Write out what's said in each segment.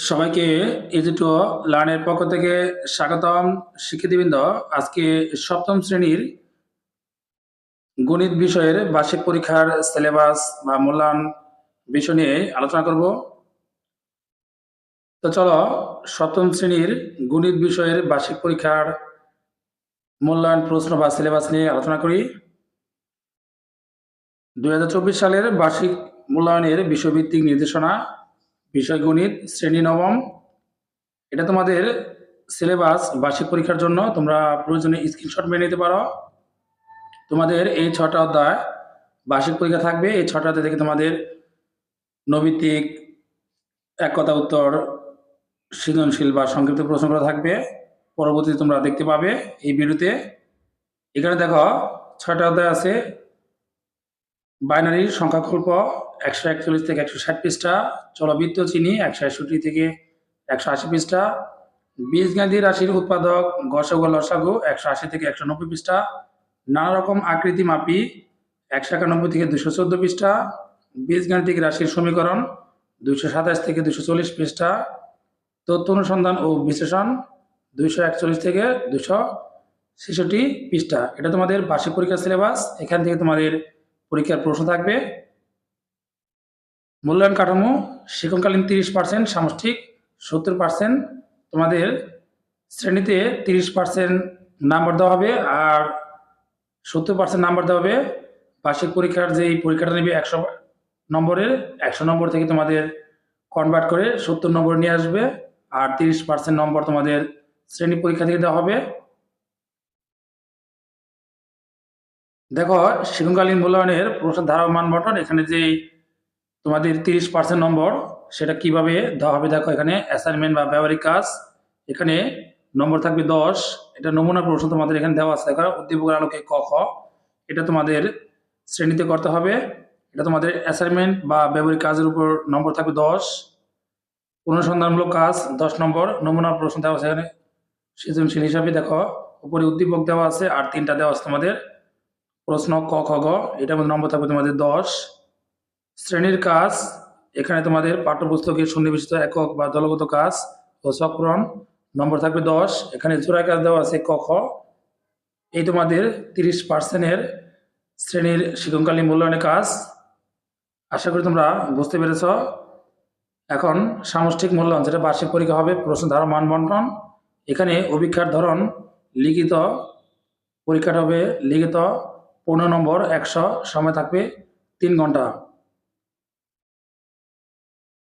সবাইকে easy to লার্নের পক্ষ থেকে স্বাগতম। শিক্ষার্থীবৃন্দ, আজকে সপ্তম শ্রেণীর গণিত বিষয়ের বার্ষিক পরীক্ষার সিলেবাস বা মূল্যায়ন বিষয় নিয়ে আলোচনা করব। তো চলো সপ্তম শ্রেণীর গণিত বিষয়ের বার্ষিক পরীক্ষার মূল্যায়ন প্রশ্ন বা সিলেবাস নিয়ে আলোচনা করি। 2024 সালের বার্ষিক মূল্যায়নের বিষয়ভিত্তিক নির্দেশনা, বিষয় গণিত, শ্রেণী নবম। এটা তোমাদের সিলেবাস বার্ষিক পরীক্ষার জন্য তোমরা প্রয়োজনে স্ক্রিনশট মেরে নিতে পারো। তোমাদের এই 6টা অধ্যায় বার্ষিক পরীক্ষা থাকবে। এই 6টা অধ্যায় থেকে তোমাদের নৈমিত্তিক, এক কথা উত্তর, সৃজনশীল বা সংক্ষিপ্ত প্রশ্নগুলো থাকবে। পরবর্তীতে তোমরা দেখতে পাবে এই ভিডিওতে। এখানে দেখো 6টা অধ্যায় আছে। বাইনারির সংখ্যাকল্প 141 থেকে 160 পৃষ্ঠা, চলবৃত্ত চিনি 161 থেকে 180 পৃষ্ঠা, বীজগাণিতিক রাশির উৎপাদক গসগ লসাগু 180 থেকে 190 পৃষ্ঠা, নানা রকম আকৃতি মাপি 191 থেকে 214 পৃষ্ঠা, বীজগাণিতিক রাশির সমীকরণ 227 থেকে 240 পৃষ্ঠা, তথ্য অনুসন্ধান ও বিশ্লেষণ 241 থেকে 266 পৃষ্ঠা। এটা তোমাদের বার্ষিক পরীক্ষার সিলেবাস। এখান থেকে তোমাদের পরীক্ষার প্রশ্ন থাকবে। মূল্যায়ন কাঠামো শিক্ষণকালীন 30%, সামষ্টিক 70%। তোমাদের শ্রেণীতে 30% নাম্বার দেওয়া হবে আর 70% নাম্বার দেওয়া হবে বার্ষিক পরীক্ষার যেই পরীক্ষাটা নেবে 100 নম্বরের, 100 নম্বর থেকে তোমাদের কনভার্ট করে 70 নম্বর নিয়ে আসবে আর 30% নম্বর তোমাদের শ্রেণী পরীক্ষা থেকে দেওয়া হবে। দেখো শিক্ষণকালীন মূল্যায়নের প্রশ্নের ধারা ও মান বন্টন। এখানে যে তোমাদের 30% নম্বর সেটা কিভাবে দেওয়া হবে দেখো। এখানে অ্যাসাইনমেন্ট বা ব্যবহারিক কাজ, এখানে নম্বর থাকবে 10। এটা নমুনা প্রশ্ন তোমাদের এখানে দেওয়া আছে। দেখো উদ্দীপকের আলোকে ক খ, এটা তোমাদের শ্রেণীতে করতে হবে। এটা তোমাদের অ্যাসাইনমেন্ট বা ব্যবহারিক কাজের উপর নম্বর থাকবে 10। অনুসন্ধানমূলক কাজ 10 নম্বর। নমুনা প্রশ্ন দেওয়া আছে এখানে সৃজনশীল হিসাবে। দেখো উপরে উদ্দীপক দেওয়া আছে আর 3টা দেওয়া আছে তোমাদের প্রশ্ন ক খ গ, এটার মধ্যে নম্বর থাকবে তোমাদের 10। শ্রেণীর কাজ, এখানে তোমাদের পাঠ্যপুস্তকের সন্নিবেশিত একক বা দলগত কাজ ও চক্রণ, নম্বর থাকবে 10। এখানে জোড়া কাজ দেওয়া আছে ক খ। এই তোমাদের 30%-এর শ্রেণীর শিক্ষণকালীন মূল্যায়নের কাজ। আশা করি তোমরা বুঝতে পেরেছ। এখন সামষ্টিক মূল্যায়ন, যেটা বার্ষিক পরীক্ষা হবে, প্রশ্ন ধারা মান বন্টন। এখানে অভিক্ষার ধরন লিখিত, পরীক্ষাটা হবে লিখিত 15 নম্বর, 100, সময় থাকবে 3 ঘন্টা।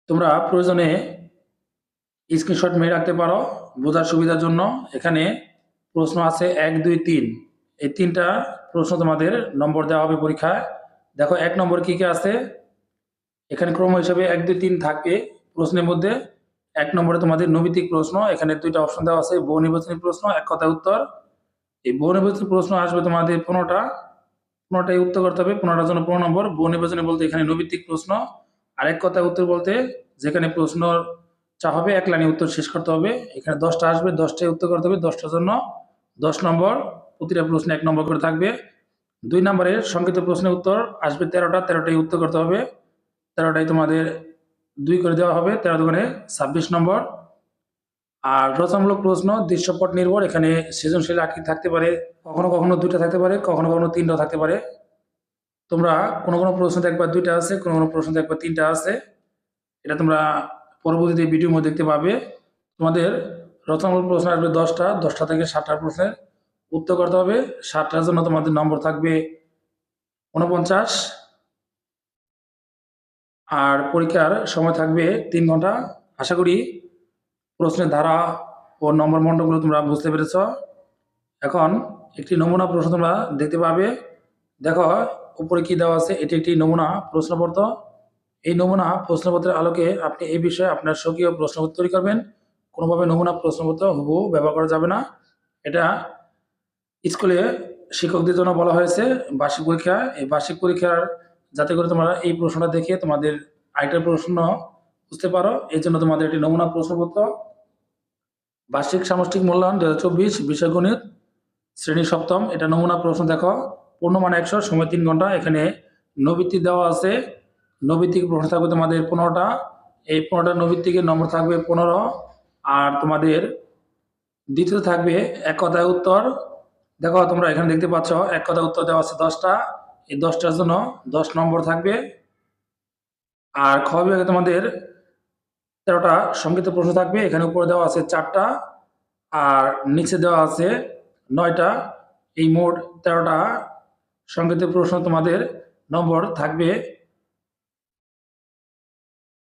তোমরা প্রয়োজনে স্ক্রিনশট মেরে রাখতে পারো বোঝার সুবিধার জন্য। এখানে প্রশ্ন আছে 1, 2, 3, এই 3টা প্রশ্ন তোমাদের নম্বর দেওয়া হবে পরীক্ষায়। দেখো 1 নম্বর কি কি আছে, এখানে ক্রম হিসাবে 1, 2, 3 থাকবে প্রশ্নের মধ্যে। 1 নম্বরে তোমাদের নৈমিত্তিক প্রশ্ন, এখানে 2টা অপশন দেওয়া আছে, বহু নির্বাচনী প্রশ্ন, এক কথায় উত্তর। এই বহু নির্বাচনী প্রশ্ন আসবে তোমাদের 15টাই উত্তর করতে হবে। 15টার জন্য 15 নম্বর। বহু নির্বাচনী বলতে এখানে নৈমিত্তিক প্রশ্ন, আর এক কথায় উত্তর বলতে যেখানে প্রশ্ন চা হবে 1 লাইনে উত্তর শেষ করতে হবে। এখানে 10টা আসবে, 10টাই উত্তর করতে হবে। 10টার জন্য 10 নম্বর, প্রতিটা প্রশ্নে 1 নম্বর করে থাকবে। 2 নম্বরের সংক্ষিপ্ত প্রশ্নের উত্তর আসবে 13টা, 13টাই উত্তর করতে হবে। 13টাই তোমাদের 2 করে দেওয়া হবে, 13 দুগুণে 26 নম্বর। আর রচনামূলক প্রশ্ন দৃশ্যপট নির্ভর, এখানে সৃজনশীল আকৃতি থাকতে পারে, কখনো কখনো 2টা থাকতে পারে, কখনো কখনো 3টাও থাকতে পারে। তোমরা কোনো কোনো প্রশ্ন দেখবা 2টা আছে, কোনো কোনো প্রশ্ন দেখবা 3টা আছে। এটা তোমরা পরবর্তীতে ভিডিওর মধ্যে দেখতে পাবে। তোমাদের রচনামূলক প্রশ্ন আসবে 10টা, 10টা থেকে 7টা প্রশ্নের উত্তর করতে হবে। 7টার জন্য তোমাদের নম্বর থাকবে 49 আর পরীক্ষার সময় থাকবে 3 ঘন্টা। আশা করি প্রশ্নের ধারা ও নম্বর মণ্ডলগুলো তোমরা বুঝতে পেরেছ। এখন একটি নমুনা প্রশ্ন তোমরা দেখতে পাবে। দেখো উপরে কি দেওয়া আছে, এটি একটি নমুনা প্রশ্নপত্র। এই নমুনা প্রশ্নপত্রের আলোকে আপনি এই বিষয়ে আপনার স্বকীয় প্রশ্নপত্র তৈরি করবেন। কোনোভাবে নমুনা প্রশ্নপত্র হুবহু ব্যবহার করা যাবে না। এটা স্কুলে শিক্ষকদের জন্য বলা হয়েছে বার্ষিক পরীক্ষা। এই বার্ষিক পরীক্ষার যাতে করে তোমরা এই প্রশ্নটা দেখে তোমাদের আরেকটা প্রশ্ন বুঝতে পারো, এই জন্য তোমাদের একটি নমুনা প্রশ্নপত্র। বার্ষিক সামষ্টিক মূল্যায়ন 2024, বিষয় গণিত, শ্রেণী সপ্তম। এটা নমুনা প্রশ্ন। দেখো পূর্ণমান 100, সময় 3 ঘন্টা। এখানে নৈমিত্তিক দেওয়া আছে, নৈমিত্তিক প্রশ্ন থাকবে তোমাদের 15টা। এই 15টা নবীর থেকে নম্বর থাকবে 15। আর তোমাদের দ্বিতীয় থাকবে এক কথায় উত্তর। দেখো তোমরা এখানে দেখতে পাচ্ছ এক কথায় উত্তর দেওয়া আছে 10টা, এই 10টার জন্য 10 নম্বর থাকবে। আর খ বিভাগে তোমাদের 13টা সংক্ষিপ্ত প্রশ্ন থাকবে, এখানে উপরে দেওয়া আছে 4টা আর নিচে দেওয়া আছে 9টা। এই মোট 13টা সংক্ষিপ্ত প্রশ্ন তোমাদের নম্বর থাকবে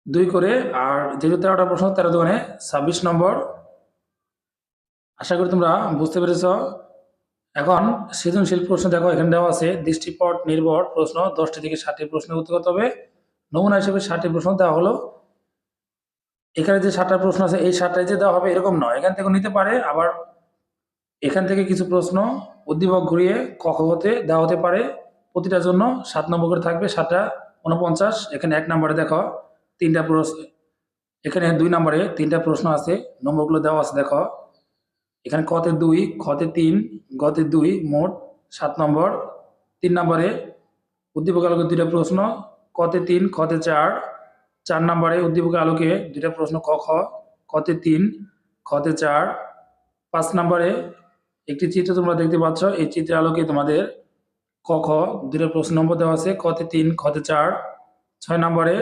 2 করে। আর যেহেতু 13টা প্রশ্ন 13 দুগুণে 26 নম্বর। আশা করি তোমরা বুঝতে পেরেছ। এখন সৃজনশীল প্রশ্ন দেখো, এখানে দেওয়া আছে দৃষ্টিপট নির্ভর প্রশ্ন 10টি থেকে 60টি প্রশ্নের উত্তর করতে হবে। নমুনা হিসেবে 60টি প্রশ্ন দেওয়া হলো। এখানে যে 7টা প্রশ্ন আছে এই 7টাই যে দেওয়া হবে এরকম নয়, এখান থেকে নিতে পারে। আবার এখান থেকে কিছু প্রশ্ন উদ্দীপক ঘুরিয়ে ক খ তে দেওয়া হতে পারে। প্রতিটার জন্য 7 নম্বর করে থাকবে, 7টা 49। এখানে 1 নম্বরে দেখো 3টা প্রশ্ন, এখানে 2 নম্বরে 3টা প্রশ্ন আছে, নম্বরগুলো দেওয়া আছে দেখো। এখানে ক তে 2, খ তে 3, গ তে 2, মোট 7 নম্বর। 3 নম্বরে উদ্দীপক আলোকে 2টা প্রশ্ন, ক তে 3, খ তে 4। 4 নম্বরে উদ্দীপক আলোকে 2টা প্রশ্ন, ক খ, ক তে 3, খ তে 4। 5 নম্বরে একটি চিত্র তোমরা দেখতে পাচ্ছ, এই চিত্রের আলোকে তোমাদের ক খ 2টা প্রশ্ন নম্বর দেওয়া আছে, ক তে 3, খ তে 4। 6 নম্বরে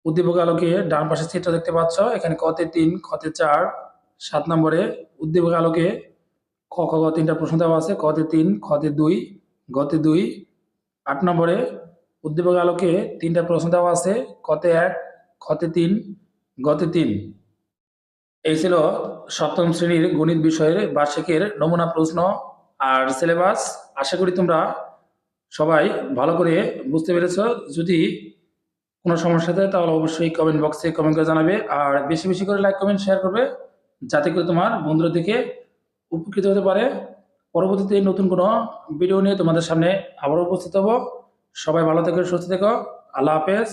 উদ্দীপক আলোকে ডান পাশের চিত্র দেখতে পাচ্ছ, এখানে ক তে 3, খ তে 4। 7 নম্বরে উদ্দীপক আলোকে খ খ গ 3টা প্রশ্ন দেওয়া আছে, ক তে 3, খ তে 2, গ তে 2। 8 নম্বরে উদ্দীপক আলোকে 3টা প্রশ্ন দেওয়া আছে, ক তে 1, খ তে 3, গ তে 3। এই ছিল সপ্তম শ্রেণীর গণিত বিষয়ের বার্ষিকের নমুনা প্রশ্ন আর সিলেবাস। আশা করি তোমরা সবাই ভালো করে বুঝতে পেরেছ। যদি কোনো সমস্যা থাকে তাহলে অবশ্যই কমেন্ট বক্সে কমেন্ট করে জানাবে। আর বেশি বেশি করে লাইক কমেন্ট শেয়ার করবে, যাতে করে তোমার বন্ধুরা থেকে উপকৃত হতে পারে। পরবর্তীতে নতুন কোনো ভিডিও নিয়ে তোমাদের সামনে আবার উপস্থিত হব। সবাই ভালো থেকো, সুস্থ থেকো। আল্লাহ হাফেজ।